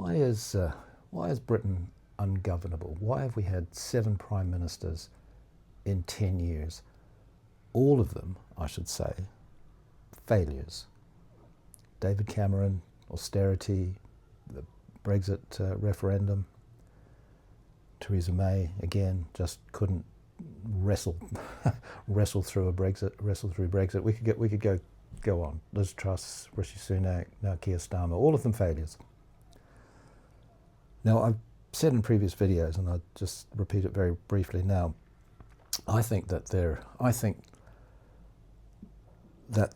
Why is Britain ungovernable? Why have we had 7 prime ministers in 10 years? All of them, I should say, failures. David Cameron, austerity, the Brexit referendum. Theresa May, again, just couldn't wrestle through Brexit. We could go on. Liz Truss, Rishi Sunak, now Keir Starmer, all of them failures. Now, I've said in previous videos, and I'll just repeat it very briefly now, I think that the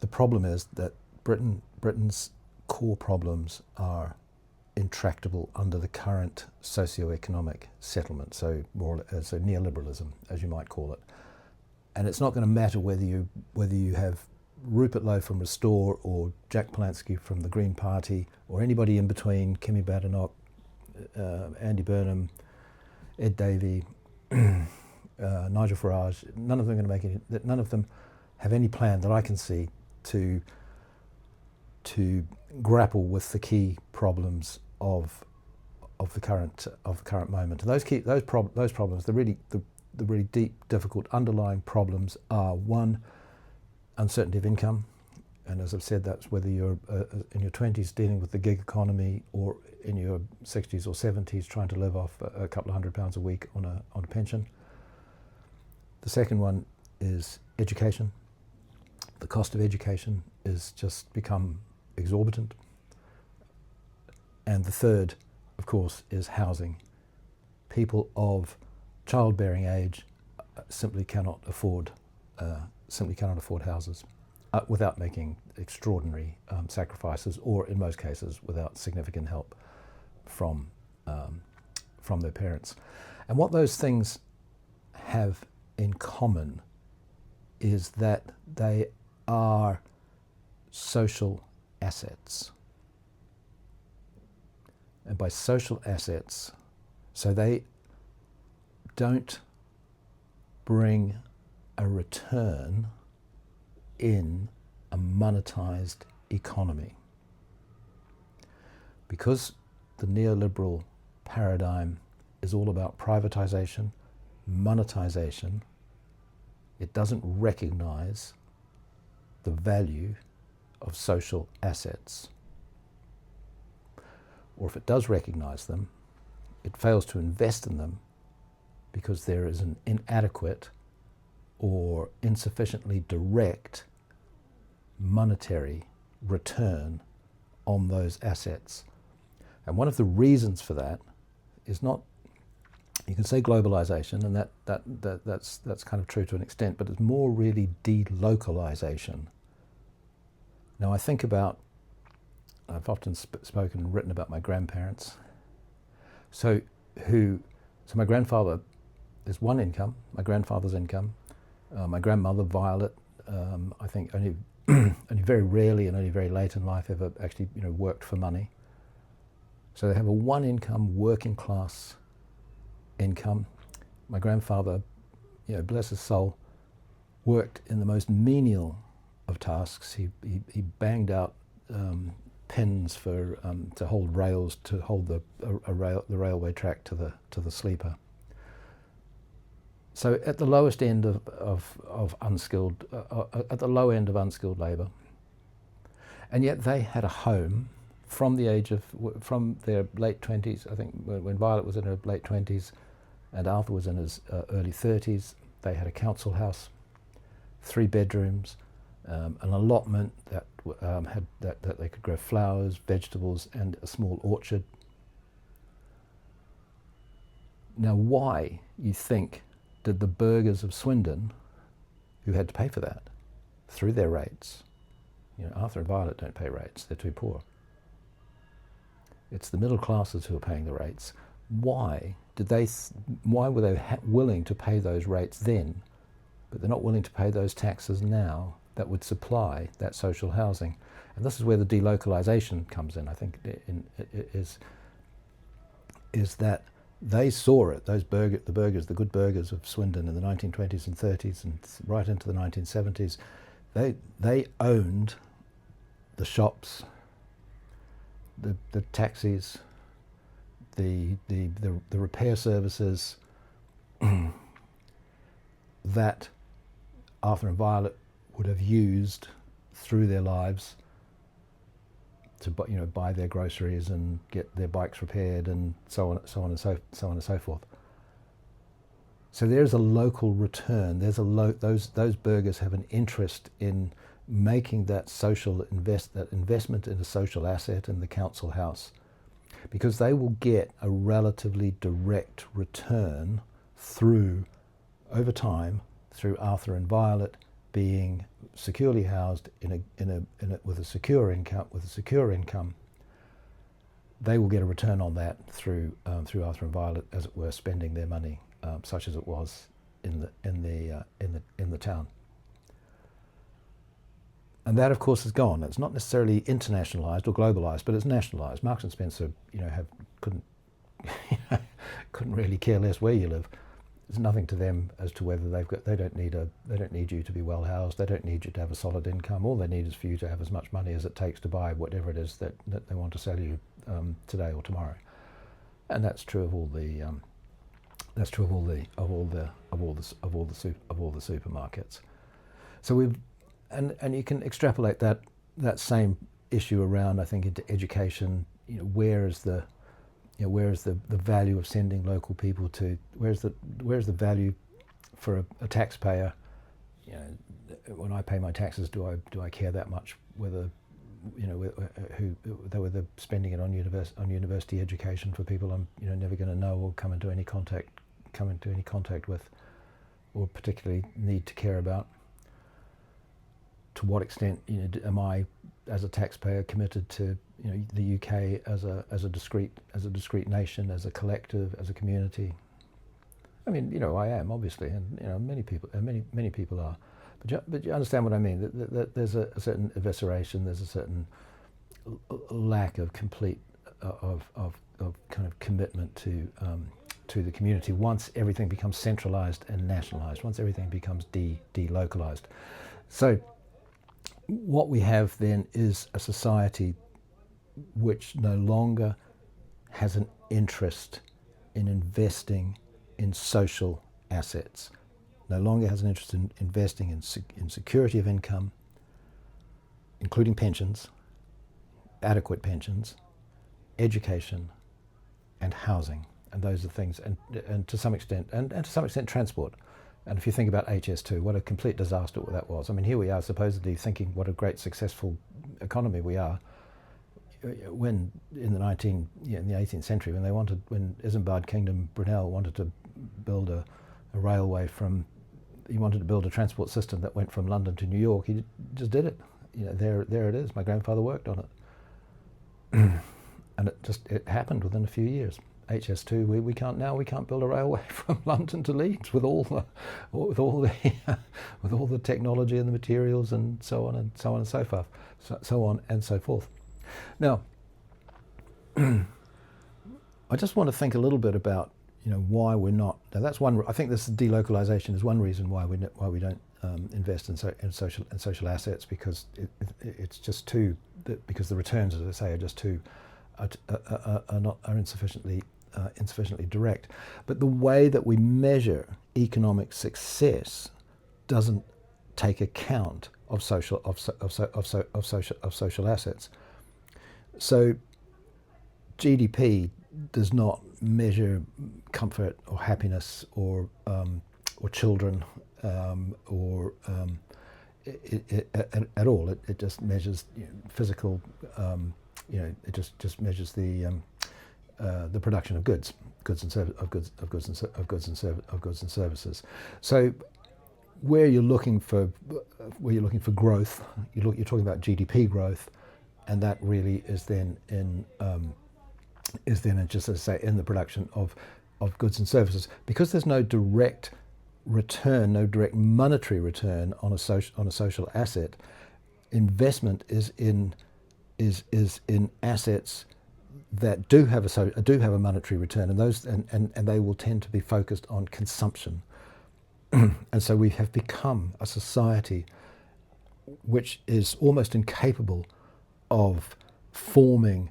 problem is that Britain's core problems are intractable under the current socio-economic settlement, so neoliberalism, as you might call it. And it's not going to matter whether you have Rupert Lowe from Restore or Jack Palahniuk from the Green Party or anybody in between, Kemi Badenoch, Andy Burnham, Ed Davey, Nigel Farage. None of them are going to make none of them have any plan that I can see to grapple with the key problems of the current moment. And those problems, the really deep, difficult underlying problems are: one, uncertainty of income, and as I've said, that's whether you're in your 20s dealing with the gig economy or in your 60s or 70s trying to live off a couple of £100 a week on a pension. The second one is education. The cost of education is just become exorbitant. And the third, of course, is housing. People of childbearing age simply cannot afford houses without making extraordinary sacrifices, or in most cases without significant help from their parents. And what those things have in common is that they are social assets. And by social assets, so they don't bring a return in a monetised economy. Because the neoliberal paradigm is all about privatisation, monetisation, it doesn't recognise the value of social assets. Or if it does recognise them, it fails to invest in them because there is an inadequate or insufficiently direct monetary return on those assets. And one of the reasons for that is not, you can say globalization, and that's kind of true to an extent, but it's more really de-localisation. Now I think about, I've often spoken and written about my grandparents. So my grandfather, there's one income, my grandfather's income. My grandmother, Violet, I think only very rarely and only very late in life ever actually worked for money. So they have a one income, working class income. My grandfather, bless his soul, worked in the most menial of tasks. He banged out pins for to hold rails, to hold the railway track to the sleeper. So at the lowest end of unskilled, at the low end of unskilled labour, and yet they had a home from their late 20s. I think when Violet was in her late 20s, and Arthur was in his early 30s, they had a council house, 3 bedrooms, an allotment that that they could grow flowers, vegetables, and a small orchard. Now, why, you think, did the burghers of Swindon, who had to pay for that through their rates? Arthur and Violet don't pay rates; they're too poor. It's the middle classes who are paying the rates. Why were they willing to pay those rates then, but they're not willing to pay those taxes now that would supply that social housing? And this is where the delocalisation comes in, I think, is that they saw it, the good burghers of Swindon in the 1920s and 30s and right into the 1970s, they owned the shops, the taxis, the repair services that Arthur and Violet would have used through their lives to buy their groceries and get their bikes repaired and so on and so forth. So there's a local return. Those burghers have an interest in making that investment in a social asset in the council house, because they will get a relatively direct return over time through Arthur and Violet being securely housed with a secure income. They will get a return on that through Arthur and Violet, as it were, spending their money, such as it was in the town. And that, of course, is gone. It's not necessarily internationalized or globalized, but it's nationalized. Marks and Spencer, couldn't really care less where you live. There's nothing to them as to whether they don't need you to be well housed. They don't need you to have a solid income. All they need is for you to have as much money as it takes to buy whatever it is that they want to sell you today or tomorrow. And that's true of all the supermarkets. So and you can extrapolate that same issue around, I think, into education. Where is the value of sending local people to? Where's the value for a taxpayer? When I pay my taxes, do I care that much whether whether spending it on university education for people I'm never going to know or come into any contact with, or particularly need to care about? To what extent am I, as a taxpayer, committed to the UK as a discrete nation, as a collective, as a community? I mean, I am, obviously, and many people are, but you understand what I mean. That there's a certain evisceration, there's a certain lack of complete of kind of commitment to the community once everything becomes centralized and nationalized, once everything becomes de-localized. So what we have then is a society which no longer has an interest in investing in social assets, no longer has an interest in investing in security of income, including pensions, adequate pensions, education, and housing. And those are things, and to some extent, and to some extent transport. And if you think about HS2, what a complete disaster that was. I mean, here we are supposedly thinking what a great successful economy we are, when in the 18th century, when Isambard Kingdom Brunel wanted to build a railway he wanted to build a transport system that went from London to New York. He just did it. There it is. My grandfather worked on it, and it happened within a few years. HS2, we can't build a railway from London to Leeds with all the technology and the materials and so on and so forth, so on and so forth. Now, I just want to think a little bit about why we're not. Now that's one. I think this delocalization is one reason why we don't invest in social assets, because it's just too, because the returns, as I say, are just too are insufficiently direct. But the way that we measure economic success doesn't take account of social assets. So GDP does not measure comfort or happiness or children at all. It just measures physical. It just measures the production of goods and services. So where you're looking for growth, you're talking about GDP growth, and that really is then in just as I say, in the production of goods and services, because there's no direct return, no direct monetary return on a social asset. Investment is in assets that do have a monetary return, and those and they will tend to be focused on consumption. And so we have become a society which is almost incapable of forming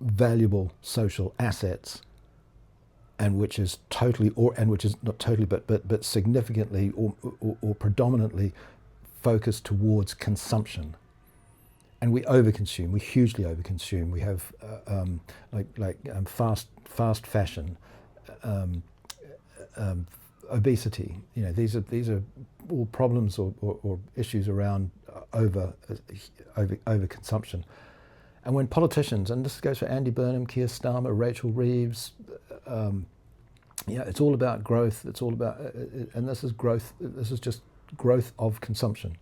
valuable social assets, and which is totally, and which is not totally, but significantly or predominantly focused towards consumption. And we overconsume. We hugely overconsume. We have fast fashion, obesity. You know, these are all problems or issues around overconsumption. And when politicians, and this goes for Andy Burnham, Keir Starmer, Rachel Reeves, it's all about growth. It's all about, and this is growth. This is just growth of consumption.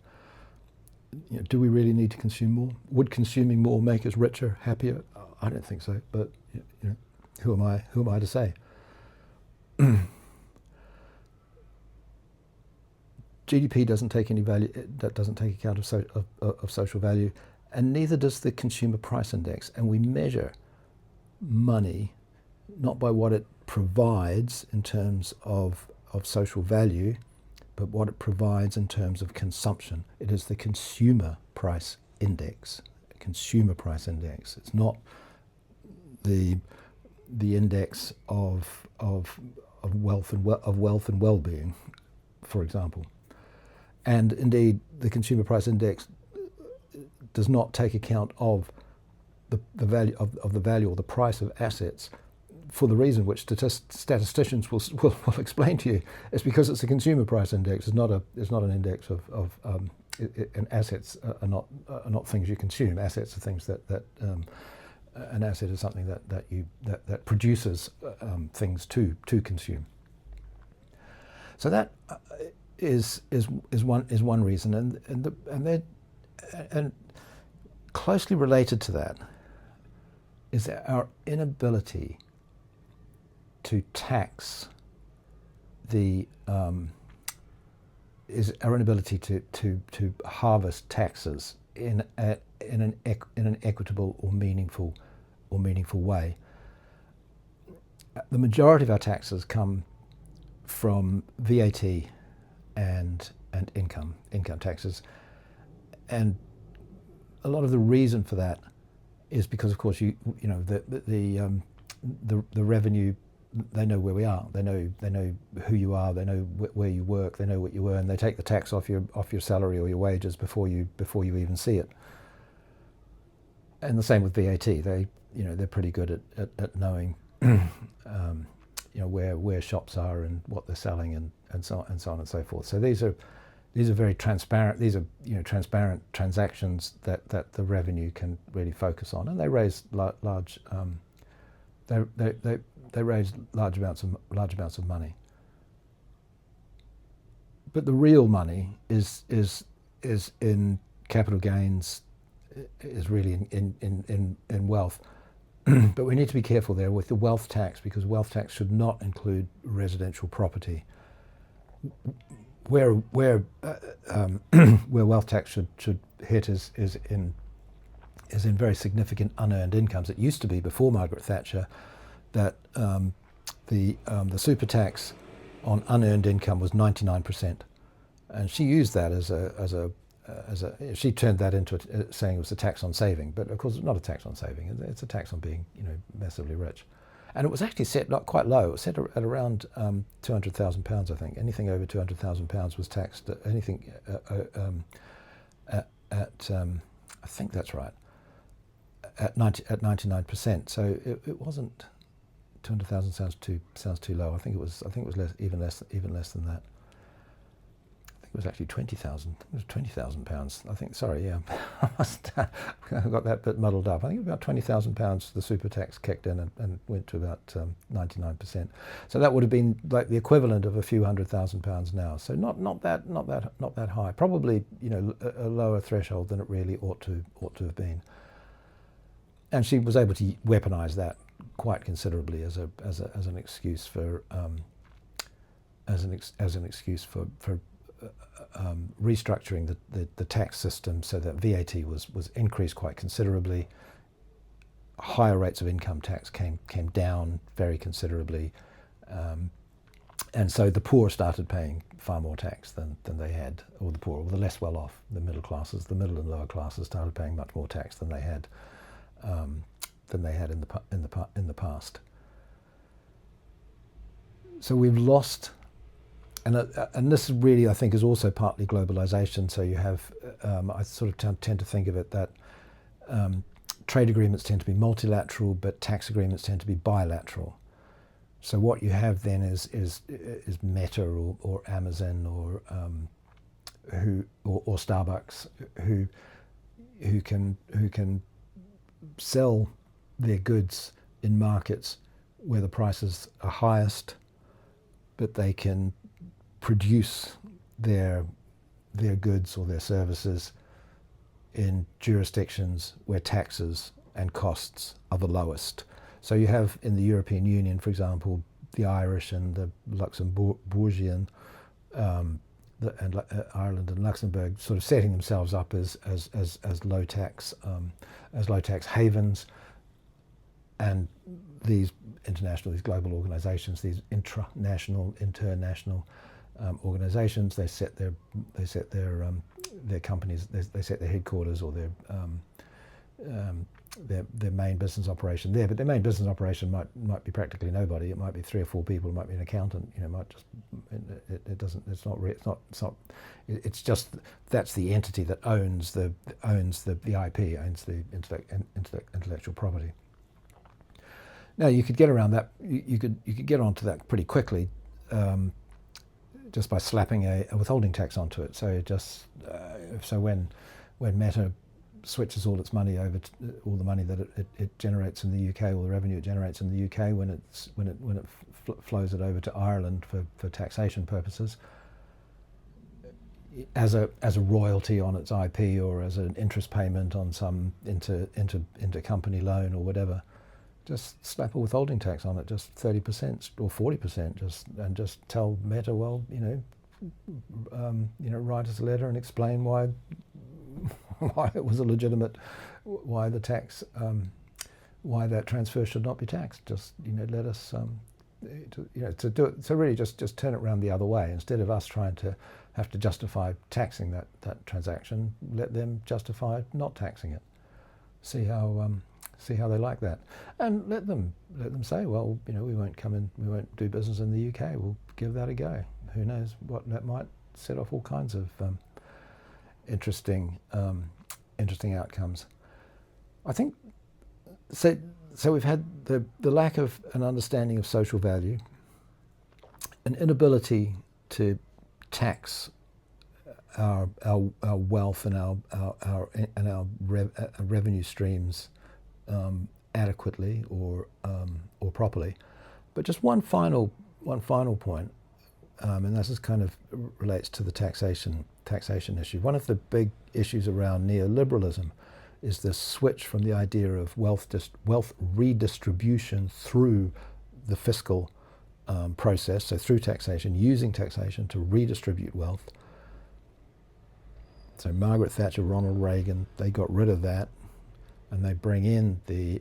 You know, do we really need to consume more? Would consuming more make us richer, happier? I don't think so. But you know, who am I? Who am I to say? GDP doesn't take any value. That doesn't take account of social value, and neither does the consumer price index. And we measure money not by what it provides in terms of social value, but what it provides in terms of consumption. It is the consumer price index. Consumer price index. It's not the index of wealth and well-being, for example. And indeed, the consumer price index does not take account of the value of the value or the price of assets, for the reason which statisticians will explain to you. It's because it's a consumer price index. It's not an index and assets are not things you consume. Assets are things that an asset is something that produces things to consume. So that is one reason, and closely related to that is our inability to tax is our inability to harvest taxes in an equitable or meaningful way. The majority of our taxes come from VAT and income taxes, and a lot of the reason for that is because, of course, the revenue. They know where we are. They know who you are. They know where you work. They know what you earn. They take the tax off your salary or your wages before you even see it. And the same with VAT. They're pretty good at knowing where shops are and what they're selling and so on and so forth. So these are very transparent. These are transparent transactions that the revenue can really focus on, and they raise large. They raise large amounts of money. But the real money is in capital gains, is really in wealth. But we need to be careful there with the wealth tax, because wealth tax should not include residential property. Where wealth tax should hit is in very significant unearned incomes. It used to be, before Margaret Thatcher, that the super tax on unearned income was 99%, and she used that she turned that into saying it was a tax on saving, but of course it's not a tax on saving. It's a tax on being massively rich, and it was actually set not quite low. It was set at around £200,000, I think. Anything over £200,000 was taxed. Anything I think that's right, at 99%. So it wasn't. 200,000 sounds too low. I think it was less, even less than that. I think it was actually 20,000. It was £20,000. I think. Sorry, yeah, I got that bit muddled up. I think about £20,000 the super tax kicked in and went to about 99%. So that would have been like the equivalent of a few £100,000 now. So not that high. Probably a lower threshold than it really ought to have been. And she was able to weaponise that quite considerably as an excuse for restructuring the tax system so that VAT was increased quite considerably. Higher rates of income tax came down very considerably, and so the poor started paying far more tax than they had, or the poor, or the less well off, the middle classes, the middle and lower classes started paying much more tax than they had than they had in the past. So we've lost, and this really, I think, is also partly globalization. So you have, I sort of tend to think of it that trade agreements tend to be multilateral, but tax agreements tend to be bilateral. So what you have then is Meta or Amazon or Starbucks who can sell their goods in markets where the prices are highest, but they can produce their goods or their services in jurisdictions where taxes and costs are the lowest. So you have in the European Union, for example, the Irish and the Luxembourgian, Ireland and Luxembourg, sort of setting themselves up as low tax havens, and these global organisations, these international organisations, they set their companies, they set their headquarters or their main business operation there, but their main business operation might be practically nobody. It might be 3 or 4 people. It might be an accountant. You know, might just it's just that's the entity that owns the IP, owns the intellectual property. Now you could get around that. You could get onto that pretty quickly, just by slapping a withholding tax onto it. So when Meta switches all its money over to all the money that it generates in the UK, all the revenue it generates in the UK, when it flows it over to Ireland for taxation purposes, as a royalty on its IP or as an interest payment on some intercompany loan or whatever, just slap a withholding tax on it, just 30% or 40%, and just tell Meta, well, write us a letter and explain why it was a legitimate, why the tax, why that transfer should not be taxed. Just let us, to do it. So really, just turn it around the other way. Instead of us trying to have to justify taxing that transaction, let them justify not taxing it. See how they like that, and let them say, well, we won't do business in the UK. We'll give that a go. Who knows what that might set off all kinds of interesting outcomes. I think so. So we've had the lack of an understanding of social value, an inability to tax our wealth and our revenue streams adequately or properly. But just one final point, and this is kind of relates to the taxation issue. One of the big issues around neoliberalism is the switch from the idea of wealth redistribution through the fiscal process, so through taxation, using taxation to redistribute wealth. So Margaret Thatcher, Ronald Reagan, they got rid of that, and they bring in the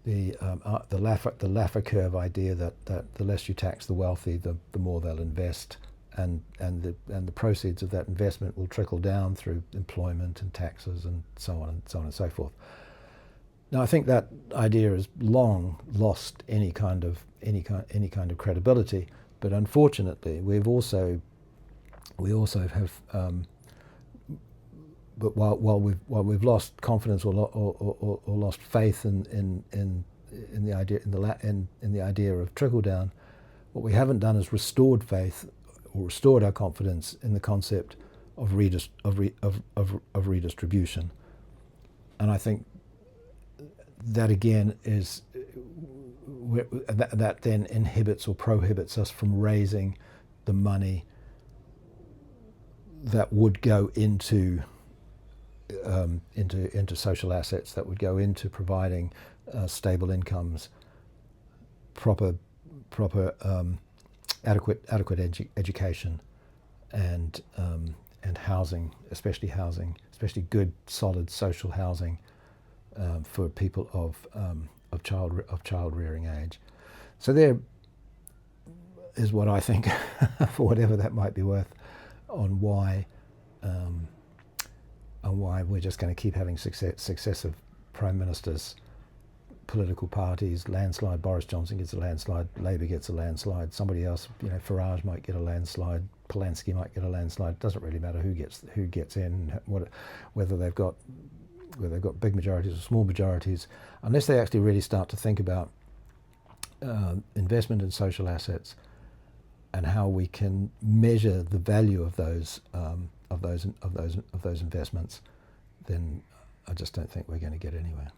Laffer curve idea that the less you tax the wealthy, the more they'll invest, and the proceeds of that investment will trickle down through employment and taxes and so on and so forth. Now I think that idea has long lost any kind of credibility, but unfortunately we also have. But while we've lost confidence or lost faith in the idea of trickle down, what we haven't done is restored faith or restored our confidence in the concept of redistribution. And I think that again is that then inhibits or prohibits us from raising the money that would go into social assets, that would go into providing stable incomes, proper adequate education, and housing, especially good solid social housing for people of child rearing age. So there is what I think, for whatever that might be worth, on why we're just going to keep having successive prime ministers political parties, landslide, Boris Johnson gets a landslide, Labour gets a landslide, somebody else, Farage might get a landslide, Polanski might get a landslide. It doesn't really matter who gets in, whether they've got big majorities or small majorities, unless they actually really start to think about investment in social assets and how we can measure the value of those investments, then I just don't think we're going to get anywhere.